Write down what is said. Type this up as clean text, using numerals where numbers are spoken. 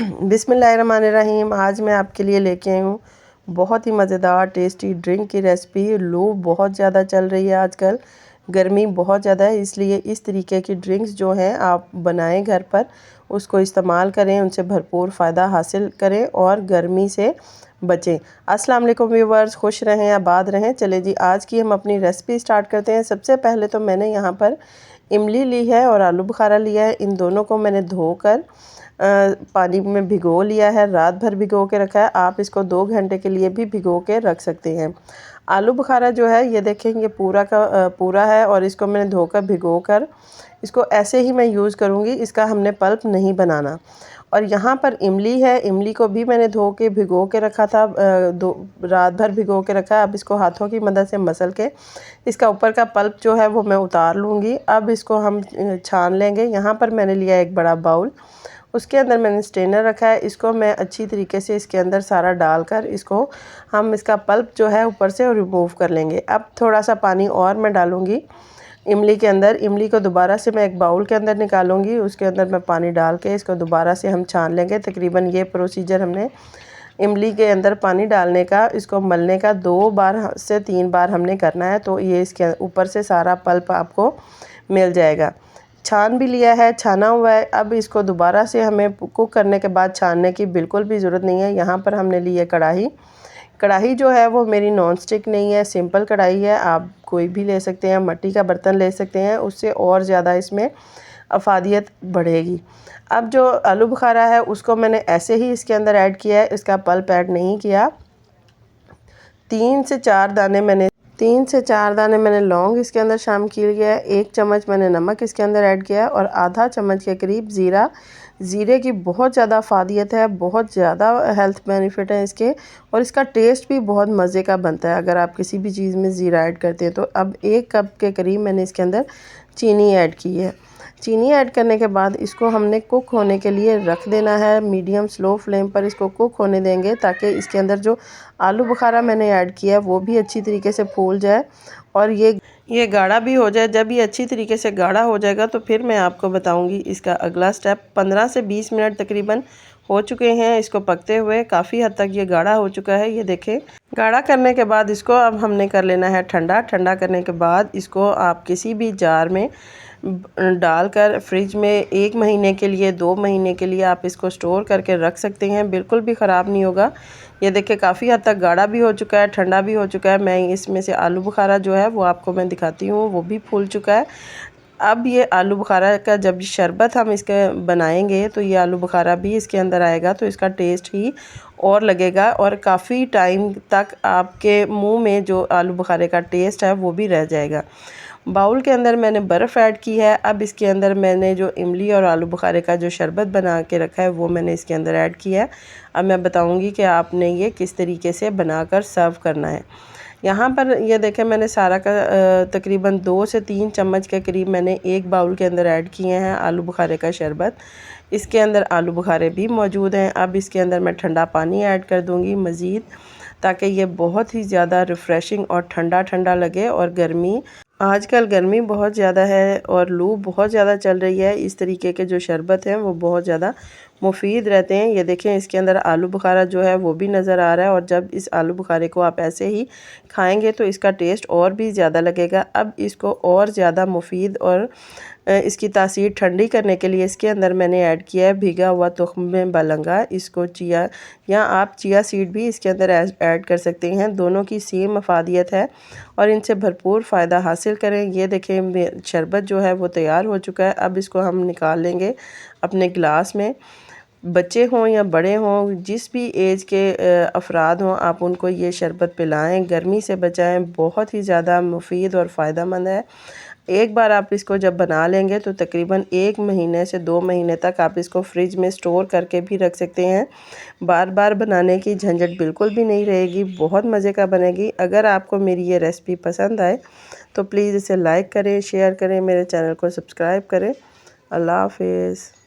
बिस्मिल्लाहिर्रहमानिर्रहीम। आज मैं आपके लिए लेके आई हूँ बहुत ही मज़ेदार टेस्टी ड्रिंक की रेसिपी। लू बहुत ज़्यादा चल रही है आजकल, गर्मी बहुत ज़्यादा है, इसलिए इस तरीके की ड्रिंक्स जो हैं आप बनाएं घर पर, उसको इस्तेमाल करें, उनसे भरपूर फ़ायदा हासिल करें और गर्मी से बचें। अस्सलाम वालेकुम व्यूवर्स, खुश रहें, आबाद रहें। चले जी, आज की हम अपनी रेसिपी स्टार्ट करते हैं। सबसे पहले तो मैंने यहाँ पर इमली ली है और आलू बुखारा लिया है। इन दोनों को मैंने धोकर पानी में भिगो लिया है, रात भर भिगो के रखा है। आप इसको 2 घंटे के लिए भी भिगो के रख सकते हैं। आलू बुखारा जो है ये देखें, ये पूरा का पूरा है और इसको मैंने धोकर भिगो कर इसको ऐसे ही मैं यूज़ करूँगी, इसका हमने पल्प नहीं बनाना। और यहाँ पर इमली है, इमली को भी मैंने धो के भिगो के रखा था, रात भर भिगो के रखा है। अब इसको हाथों की मदद से मसल के इसका ऊपर का पल्प जो है वो मैं उतार लूँगी। अब इसको हम छान लेंगे। यहाँ पर मैंने लिया एक बड़ा बाउल, उसके अंदर मैंने स्ट्रेनर रखा है। इसको मैं अच्छी तरीके से इसके अंदर सारा डालकर इसको हम इसका पल्प जो है ऊपर से रिमूव कर लेंगे। अब थोड़ा सा पानी और मैं डालूँगी इमली के अंदर। इमली को दोबारा से मैं एक बाउल के अंदर निकालूंगी, उसके अंदर मैं पानी डाल के इसको दोबारा से हम छान लेंगे। तकरीबन ये प्रोसीजर हमने इमली के अंदर पानी डालने का, इसको मलने का 2 बार से 3 बार हमने करना है, तो ये इसके ऊपर से सारा पल्प आपको मिल जाएगा। छान भी लिया है, छाना हुआ है। अब इसको दोबारा से हमें कुक करने के बाद छानने की बिल्कुल भी ज़रूरत नहीं है। यहाँ पर हमने ली है कढ़ाई। कढ़ाई जो है वो मेरी नॉन स्टिक नहीं है, सिंपल कढ़ाई है। आप कोई भी ले सकते हैं, मिट्टी का बर्तन ले सकते हैं, उससे और ज़्यादा इसमें अफादियत बढ़ेगी। अब जो आलू बुखारा है उसको मैंने ऐसे ही इसके अंदर ऐड किया है, इसका पल्प ऐड नहीं किया। 3 से 4 दाने मैंने लौंग इसके अंदर शामिल किया है। 1 चम्मच मैंने नमक इसके अंदर ऐड किया है और आधा चम्मच के करीब ज़ीरा। ज़ीरे की बहुत ज़्यादा फ़ायदियत है, बहुत ज़्यादा हेल्थ बेनिफिट है इसके, और इसका टेस्ट भी बहुत मज़े का बनता है अगर आप किसी भी चीज़ में ज़ीरा ऐड करते हैं तो। अब 1 कप के करीब मैंने इसके अंदर चीनी ऐड की है। चीनी ऐड करने के बाद इसको हमने कुक होने के लिए रख देना है। मीडियम स्लो फ्लेम पर इसको कुक होने देंगे ताकि इसके अंदर जो आलू बुखारा मैंने ऐड किया है वो भी अच्छी तरीके से फूल जाए और ये गाढ़ा भी हो जाए। जब ये अच्छी तरीके से गाढ़ा हो जाएगा तो फिर मैं आपको बताऊंगी इसका अगला स्टेप। 15 से 20 मिनट तकरीबन हो चुके हैं इसको पकते हुए, काफ़ी हद तक ये गाढ़ा हो चुका है। ये देखें, गाढ़ा करने के बाद इसको अब हमने कर लेना है ठंडा। ठंडा करने के बाद इसको आप किसी भी जार में डालकर फ्रिज में 1 महीने के लिए, 2 महीने के लिए आप इसको स्टोर करके रख सकते हैं, बिल्कुल भी ख़राब नहीं होगा। ये देखिए काफ़ी हद तक गाढ़ा भी हो चुका है, ठंडा भी हो चुका है। मैं इसमें से आलू बुखारा जो है वो आपको मैं दिखाती हूँ, वो भी फूल चुका है। अब ये आलू बुखारा का जब शरबत हम इसके बनाएंगे तो ये आलू बुखारा भी इसके अंदर आएगा, तो इसका टेस्ट ही और लगेगा और काफ़ी टाइम तक आपके मुंह में जो आलू बुखारे का टेस्ट है वो भी रह जाएगा। बाउल के अंदर मैंने बर्फ़ ऐड की है। अब इसके अंदर मैंने जो इमली और आलू बुखारे का जो शरबत बना के रखा है वो मैंने इसके अंदर ऐड किया है। अब मैं बताऊंगी कि आपने ये किस तरीके से बनाकर सर्व करना है। यहाँ पर ये देखें, मैंने सारा का तकरीबन 2 से 3 चम्मच के करीब मैंने एक बाउल के अंदर ऐड किए हैं आलू बुखारे का शरबत। इसके अंदर आलू बुखारे भी मौजूद हैं। अब इसके अंदर मैं ठंडा पानी ऐड कर दूँगी मज़ीद, ताकि ये बहुत ही ज़्यादा रिफ़्रेशिंग और ठंडा ठंडा लगे। और आजकल गर्मी बहुत ज़्यादा है और लू बहुत ज़्यादा चल रही है, इस तरीके के जो शरबत हैं वो बहुत ज़्यादा मुफीद रहते हैं। ये देखें, इसके अंदर आलू बुखारा जो है वो भी नज़र आ रहा है, और जब इस आलू बुखारे को आप ऐसे ही खाएंगे तो इसका टेस्ट और भी ज़्यादा लगेगा। अब इसको और ज़्यादा मुफीद और इसकी तासीर ठंडी करने के लिए इसके अंदर मैंने ऐड किया है भीगा हुआ तुख्म बलंगा। इसको चिया या आप चिया सीड भी इसके अंदर ऐड कर सकते हैं, दोनों की सेम अफादियत है और इनसे भरपूर फ़ायदा हासिल करें। ये देखें, शरबत जो है वो तैयार हो चुका है। अब इसको हम निकाल लेंगे अपने गिलास में। बच्चे हों या बड़े हों, जिस भी एज के अफराद हों, आप उनको ये शरबत पिलाएं, गर्मी से बचाएं, बहुत ही ज़्यादा मुफीद और फ़ायदा मंद है। एक बार आप इसको जब बना लेंगे तो तकरीबन 1 महीने से 2 महीने तक आप इसको फ्रिज में स्टोर करके भी रख सकते हैं। बार बार बनाने की झंझट बिल्कुल भी नहीं रहेगी, बहुत मज़े का बनेगी। अगर आपको मेरी ये रेसिपी पसंद आए तो प्लीज़ इसे लाइक करें, शेयर करें, मेरे चैनल को सब्सक्राइब करें। अल्लाह हाफिज़।